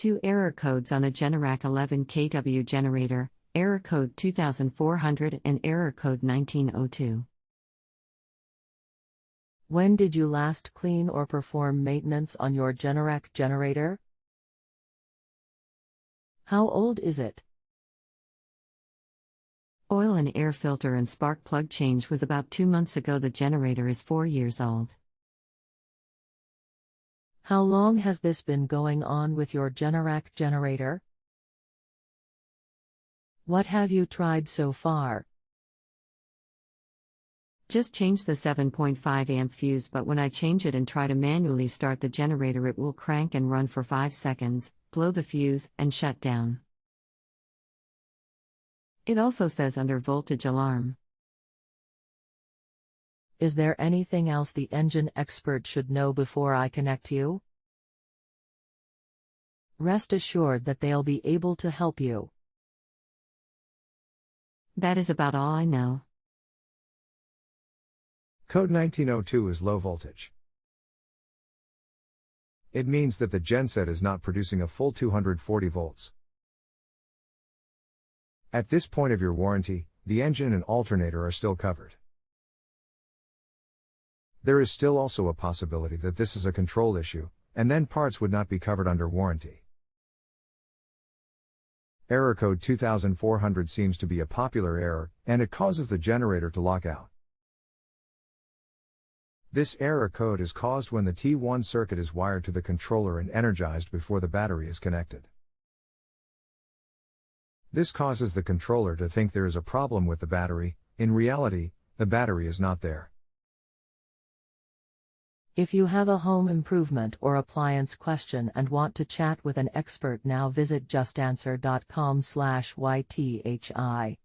2 error codes on a Generac 11 kW generator, error code 2400 and error code 1902. When did you last clean or perform maintenance on your Generac generator? How old is it? Oil and air filter and spark plug change was about 2 months ago. The generator is 4 years old. How long has this been going on with your Generac generator? What have you tried so far? Just changed the 7.5 amp fuse, but when I change it and try to manually start the generator, it will crank and run for 5 seconds, blow the fuse, and shut down. It also says under voltage alarm. Is there anything else the engine expert should know before I connect you? Rest assured that they'll be able to help you. That is about all I know. Code 1902 is low voltage. It means that the genset is not producing a full 240 volts. At this point of your warranty, the engine and alternator are still covered. There is still also a possibility that this is a control issue, and then parts would not be covered under warranty. Error code 2400 seems to be a popular error, and it causes the generator to lock out. This error code is caused when the T1 circuit is wired to the controller and energized before the battery is connected. This causes the controller to think there is a problem with the battery. In reality, the battery is not there. If you have a home improvement or appliance question and want to chat with an expert now, visit justanswer.com/ythi.